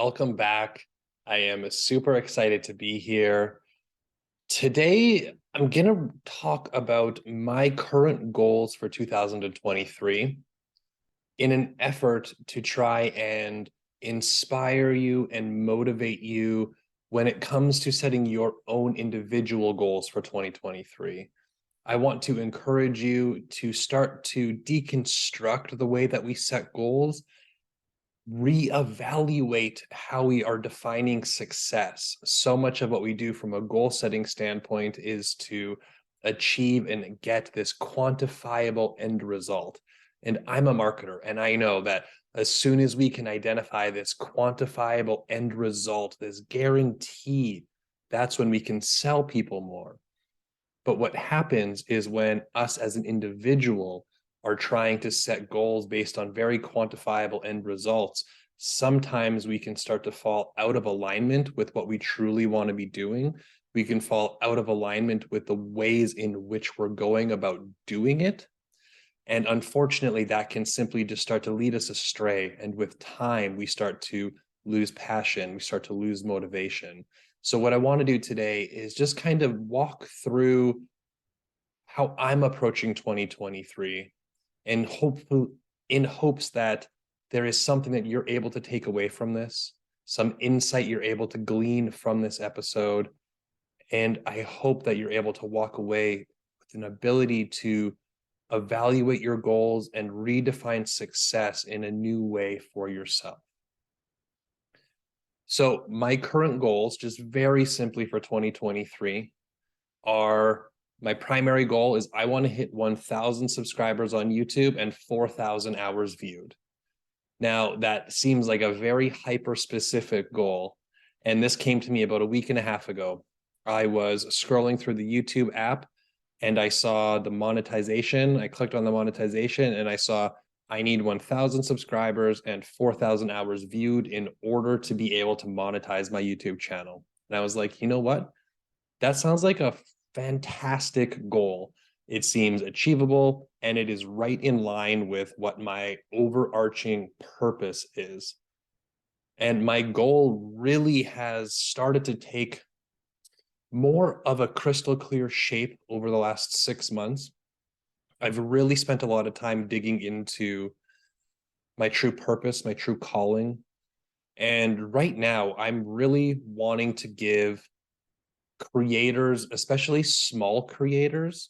Welcome back. I am super excited to be here. Today, I'm going to talk about my current goals for 2023 in an effort to try and inspire you and motivate you when it comes to setting your own individual goals for 2023. I want to encourage you to start to deconstruct the way that we set goals, reevaluate how we are defining success. So much of what we do from a goal setting standpoint is to achieve and get this quantifiable end result. And I'm a marketer, and I know that as soon as we can identify this quantifiable end result, this guarantee, that's when we can sell people more. But what happens is when us as an individual are trying to set goals based on very quantifiable end results, sometimes we can start to fall out of alignment with what we truly want to be doing. We can fall out of alignment with the ways in which we're going about doing it. And unfortunately, that can simply just start to lead us astray. And with time, we start to lose passion, we start to lose motivation. So what I want to do today is just kind of walk through how I'm approaching 2023 and in hopes that there is something that you're able to take away from this, some insight you're able to glean from this episode. And I hope that you're able to walk away with an ability to evaluate your goals and redefine success in a new way for yourself. So my current goals, just very simply for 2023, are my primary goal is I want to hit 1,000 subscribers on YouTube and 4,000 hours viewed. Now, that seems like a very hyper-specific goal, and this came to me about a week and a half ago. I was scrolling through the YouTube app, and I saw the monetization. I clicked on the monetization, and I saw I need 1,000 subscribers and 4,000 hours viewed in order to be able to monetize my YouTube channel. And I was like, you know what? That sounds like a fantastic goal. It seems achievable, and it is right in line with what my overarching purpose is. And my goal really has started to take more of a crystal clear shape over the last 6 months. I've really spent a lot of time digging into my true purpose, my true calling. And right now, I'm really wanting to give creators, especially small creators,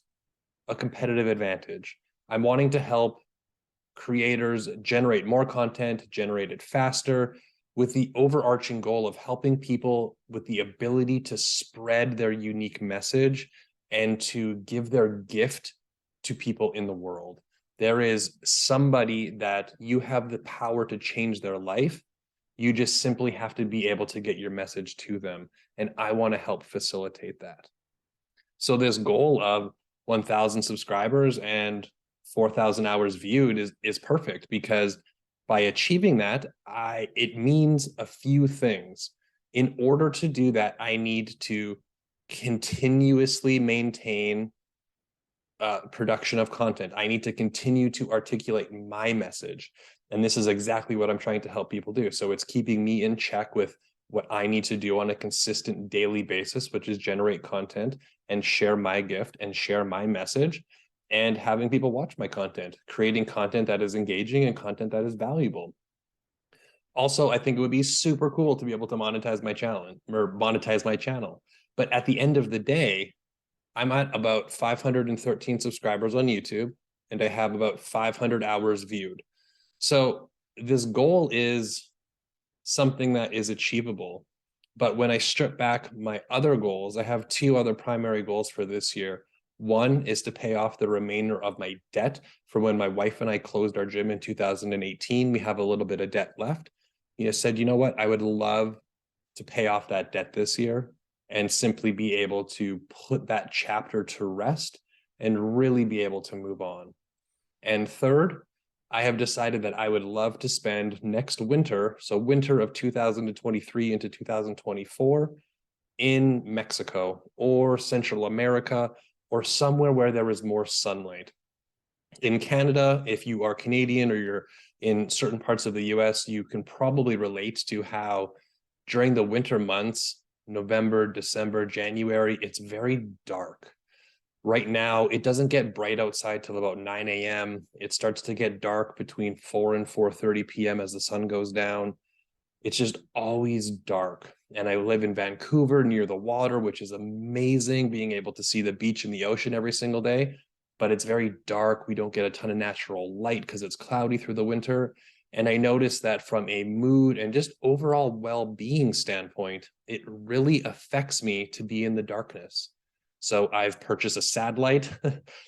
a competitive advantage. I'm wanting to help creators generate more content, generate it faster, with the overarching goal of helping people with the ability to spread their unique message and to give their gift to people in the world. There is somebody that you have the power to change their life. You just simply have to be able to get your message to them. And I want to help facilitate that. So this goal of 1,000 subscribers and 4,000 hours viewed is perfect, because by achieving that, it means a few things. In order to do that, I need to continuously maintain production of content. I need to continue to articulate my message. And this is exactly what I'm trying to help people do. So it's keeping me in check with what I need to do on a consistent daily basis, which is generate content and share my gift and share my message, and having people watch my content, creating content that is engaging and content that is valuable. Also, I think it would be super cool to be able to monetize my channel. But at the end of the day, I'm at about 513 subscribers on YouTube, and I have about 500 hours viewed. So this goal is something that is achievable. But when I strip back my other goals, I have two other primary goals for this year. One is to pay off the remainder of my debt from when my wife and I closed our gym in 2018. We have a little bit of debt left. Said, you know what? I would love to pay off that debt this year and simply be able to put that chapter to rest and really be able to move on. And third, I have decided that I would love to spend next winter, so winter of 2023 into 2024, in Mexico or Central America or somewhere where there is more sunlight. In Canada, if you are Canadian or you're in certain parts of the US, you can probably relate to how during the winter months, November, December, January, it's very dark. Right now, it doesn't get bright outside till about 9 a.m. It starts to get dark between 4 and 4:30 p.m. as the sun goes down. It's just always dark. And I live in Vancouver near the water, which is amazing, being able to see the beach and the ocean every single day. But it's very dark. We don't get a ton of natural light because it's cloudy through the winter. And I noticed that from a mood and just overall well-being standpoint, it really affects me to be in the darkness. So I've purchased a satellite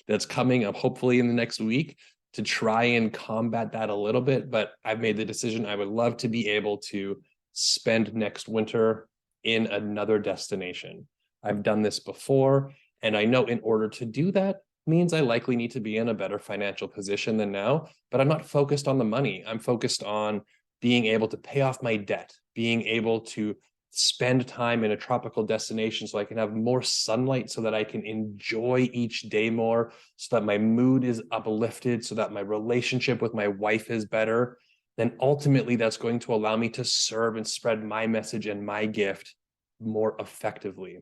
that's coming up hopefully in the next week to try and combat that a little bit. But I've made the decision I would love to be able to spend next winter in another destination. I've done this before, and I know in order to do that means I likely need to be in a better financial position than now, but I'm not focused on the money. I'm focused on being able to pay off my debt, being able to spend time in a tropical destination so I can have more sunlight so that I can enjoy each day more, so that my mood is uplifted, so that my relationship with my wife is better. Then ultimately that's going to allow me to serve and spread my message and my gift more effectively.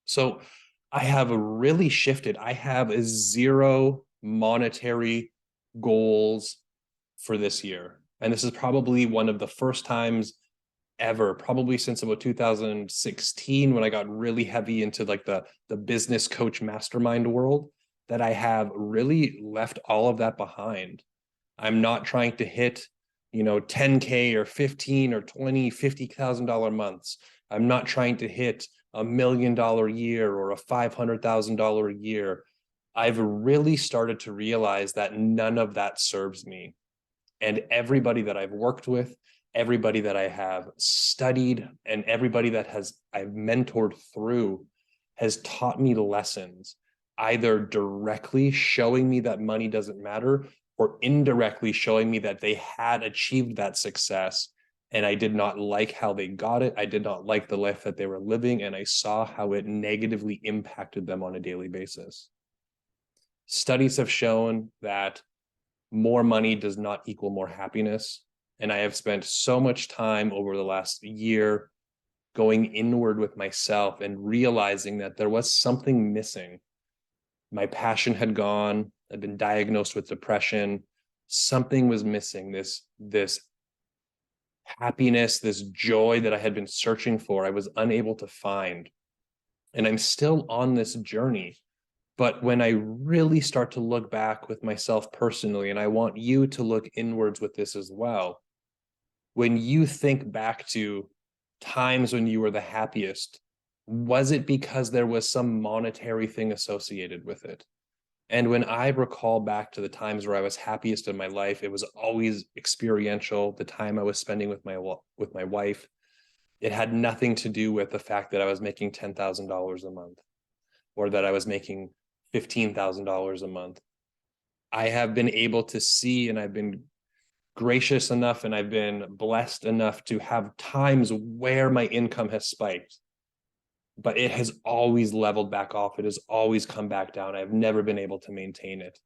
So I have really shifted. I have zero monetary goals for this year. And this is probably one of the first times ever, probably since about 2016, when I got really heavy into like the business coach mastermind world, that I have really left all of that behind. I'm not trying to hit, 10K or 15 or 20, $50,000 months. I'm not trying to hit $1 million year or a $500,000 a year. I've really started to realize that none of that serves me. And everybody that I've worked with, everybody that I have studied, and everybody that I've mentored through has taught me lessons, either directly showing me that money doesn't matter or indirectly showing me that they had achieved that success and I did not like how they got it. I did not like the life that they were living, and I saw how it negatively impacted them on a daily basis. Studies have shown that more money does not equal more happiness. And I have spent so much time over the last year going inward with myself and realizing that there was something missing. My passion had gone. I'd been diagnosed with depression. Something was missing. This happiness, this joy that I had been searching for, I was unable to find. And I'm still on this journey. But when I really start to look back with myself personally, and I want you to look inwards with this as well, when you think back to times when you were the happiest, was it because there was some monetary thing associated with it? And when I recall back to the times where I was happiest in my life, it was always experiential. The time I was spending with my wife, it had nothing to do with the fact that I was making $10,000 a month or that I was making $15,000 a month. I have been able to see, and I've been gracious enough and I've been blessed enough to have times where my income has spiked, but it has always leveled back off. It has always come back down. I've never been able to maintain it.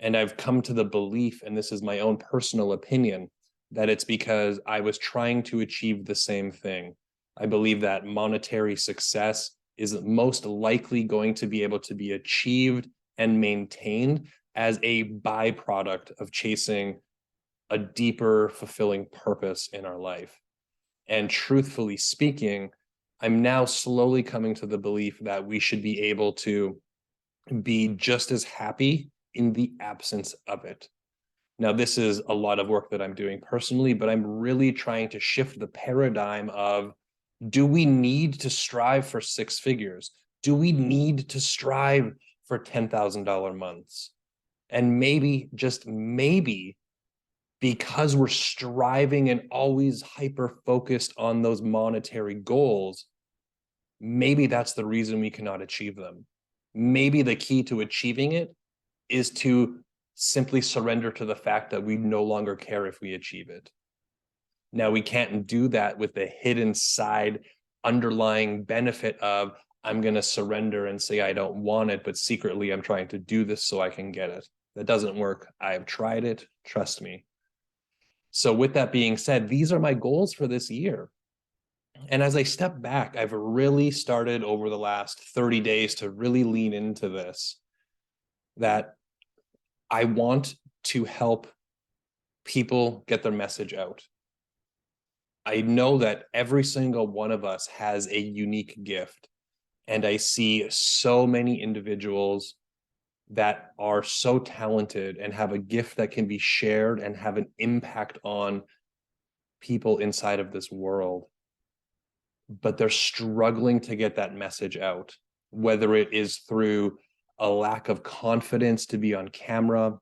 And I've come to the belief, and this is my own personal opinion, that it's because I was trying to achieve the same thing. I believe that monetary success is most likely going to be able to be achieved and maintained as a byproduct of chasing a deeper, fulfilling purpose in our life. And truthfully speaking, I'm now slowly coming to the belief that we should be able to be just as happy in the absence of it. Now, this is a lot of work that I'm doing personally, but I'm really trying to shift the paradigm of, do we need to strive for six figures? Do we need to strive for $10,000 months? And maybe, just maybe, because we're striving and always hyper focused on those monetary goals, maybe that's the reason we cannot achieve them. Maybe the key to achieving it is to simply surrender to the fact that we no longer care if we achieve it. Now, we can't do that with the hidden side underlying benefit of, I'm going to surrender and say I don't want it, but secretly I'm trying to do this so I can get it. That doesn't work. I've tried it. Trust me. So with that being said, these are my goals for this year. And as I step back, I've really started over the last 30 days to really lean into this, that I want to help people get their message out. I know that every single one of us has a unique gift. And I see so many individuals that are so talented and have a gift that can be shared and have an impact on people inside of this world. But they're struggling to get that message out, whether it is through a lack of confidence to be on camera,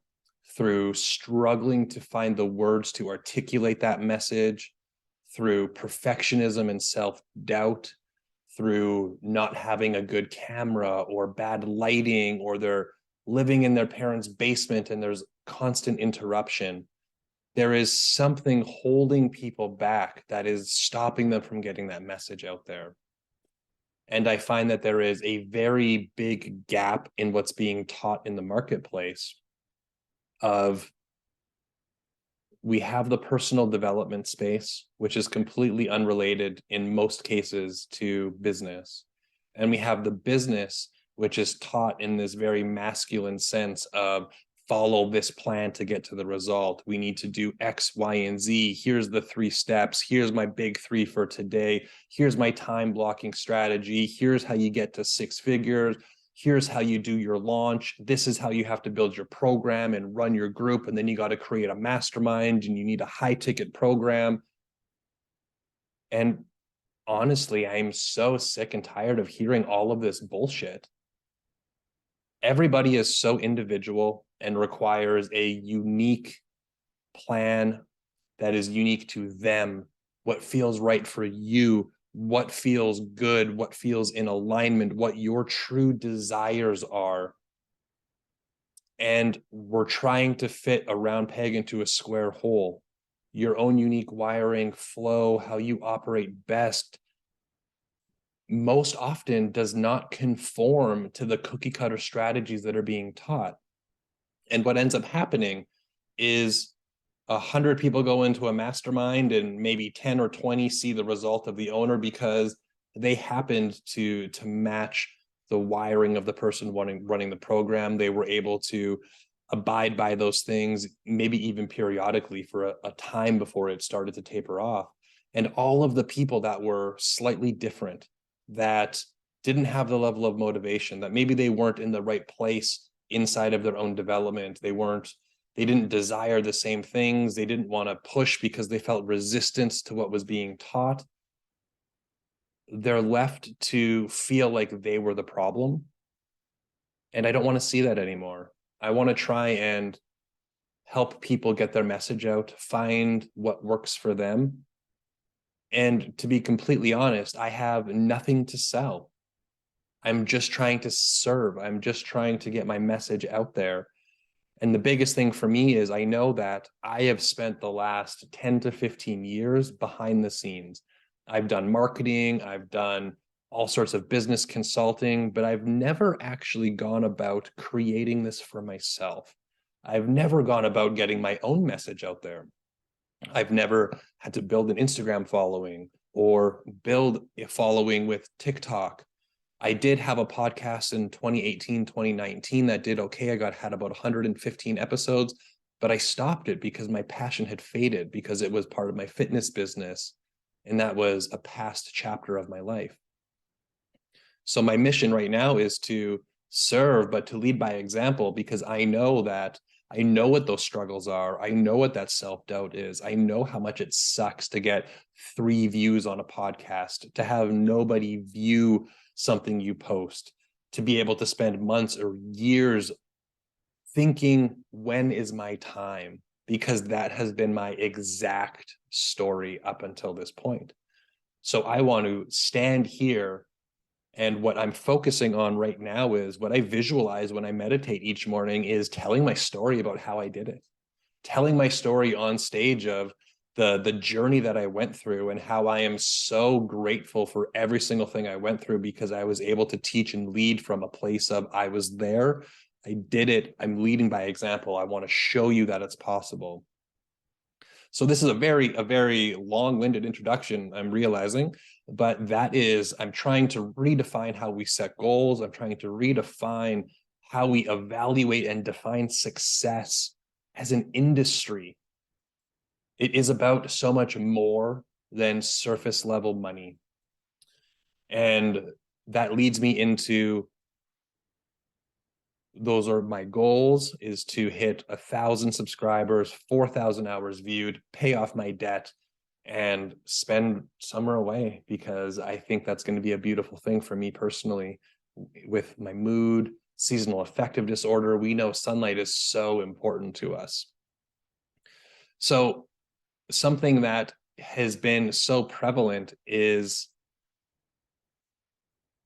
through struggling to find the words to articulate that message, through perfectionism and self-doubt, through not having a good camera or bad lighting, or they're living in their parents' basement and there's constant interruption. There is something holding people back that is stopping them from getting that message out there. And I find that there is a very big gap in what's being taught in the marketplace of, we have the personal development space, which is completely unrelated in most cases to business. And we have the business, which is taught in this very masculine sense of, follow this plan to get to the result. We need to do X, Y, and Z. Here's the 3 steps. Here's my big 3 for today. Here's my time blocking strategy. Here's how you get to 6 figures. Here's how you do your launch. This is how you have to build your program and run your group. And then you got to create a mastermind and you need a high ticket program. And honestly, I'm so sick and tired of hearing all of this bullshit. Everybody is so individual and requires a unique plan that is unique to them, what feels right for you, what feels good, what feels in alignment, what your true desires are. And we're trying to fit a round peg into a square hole. Your own unique wiring, flow, how you operate best, most often does not conform to the cookie cutter strategies that are being taught. And what ends up happening is 100 people go into a mastermind and maybe 10 or 20 see the result of the owner because they happened to match the wiring of the person running the program. They were able to abide by those things, maybe even periodically for a time before it started to taper off. And all of the people that were slightly different, that didn't have the level of motivation, that maybe they weren't in the right place inside of their own development, they didn't desire the same things, they didn't want to push because they felt resistance to what was being taught, they're left to feel like they were the problem. And I don't want to see that anymore. I want to try and help people get their message out, find what works for them. And to be completely honest, I have nothing to sell. I'm just trying to serve. I'm just trying to get my message out there. And the biggest thing for me is I know that I have spent the last 10 to 15 years behind the scenes. I've done marketing, I've done all sorts of business consulting, but I've never actually gone about creating this for myself. I've never gone about getting my own message out there. I've never had to build an Instagram following or build a following with TikTok. I did have a podcast in 2018, 2019 that did okay. Had about 115 episodes, but I stopped it because my passion had faded, because it was part of my fitness business. And that was a past chapter of my life. So my mission right now is to serve, but to lead by example, because I know what those struggles are. I know what that self-doubt is. I know how much it sucks to get 3 views on a podcast, to have nobody view something you post, to be able to spend months or years thinking, when is my time? Because that has been my exact story up until this point. So I want to stand here, and what I'm focusing on right now is what I visualize when I meditate each morning is telling my story about how I did it, telling my story on stage of the journey that I went through and how I am so grateful for every single thing I went through, because I was able to teach and lead from a place of, I was there, I did it, I'm leading by example. I want to show you that it's possible. So this is a very long-winded introduction, I'm realizing, but I'm trying to redefine how we set goals. I'm trying to redefine how we evaluate and define success as an industry. It is about so much more than surface level money. And that leads me into, those are my goals, is to hit 1,000 subscribers, 4,000 hours viewed, pay off my debt, and spend summer away, because I think that's going to be a beautiful thing for me personally. With my mood, seasonal affective disorder, we know sunlight is so important to us. So something that has been so prevalent is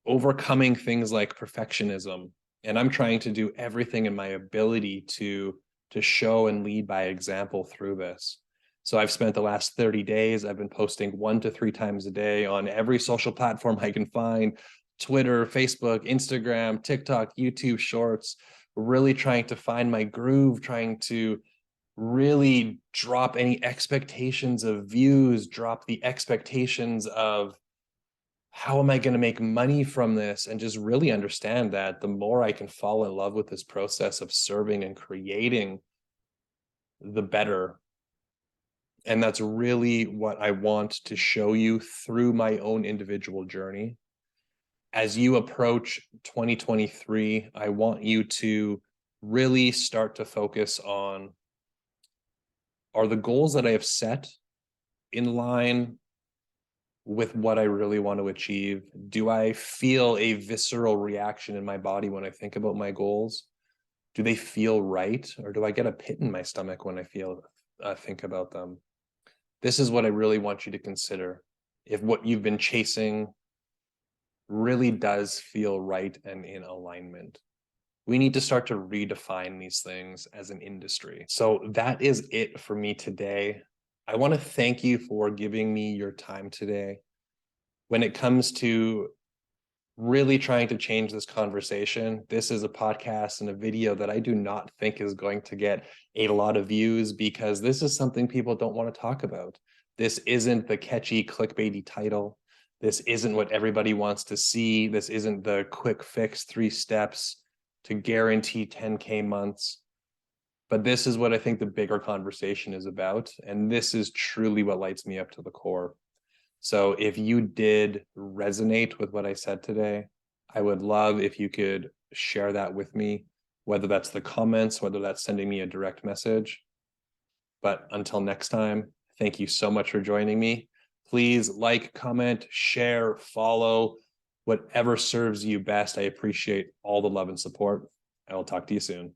overcoming things like perfectionism. And I'm trying to do everything in my ability to show and lead by example through this. So I've spent the last 30 days, I've been posting 1 to 3 times a day on every social platform I can find: Twitter, Facebook, Instagram, TikTok, YouTube Shorts, really trying to find my groove, trying to really drop any expectations of views, drop the expectations of how am I going to make money from this, and just really understand that the more I can fall in love with this process of serving and creating, the better. And that's really what I want to show you through my own individual journey. As you approach 2023, I want you to really start to focus on, are the goals that I have set in line with what I really want to achieve? Do I feel a visceral reaction in my body when I think about my goals? Do they feel right? Or do I get a pit in my stomach when I think about them? This is what I really want you to consider. If what you've been chasing really does feel right and in alignment. We need to start to redefine these things as an industry. So that is it for me today. I want to thank you for giving me your time today. When it comes to really trying to change this conversation, this is a podcast and a video that I do not think is going to get a lot of views, because this is something people don't want to talk about. This isn't the catchy clickbaity title. This isn't what everybody wants to see. This isn't the quick fix 3 steps to guarantee 10K months. But this is what I think the bigger conversation is about. And this is truly what lights me up to the core. So if you did resonate with what I said today, I would love if you could share that with me, whether that's the comments, whether that's sending me a direct message. But until next time, thank you so much for joining me. Please like, comment, share, follow, whatever serves you best. I appreciate all the love and support. I will talk to you soon.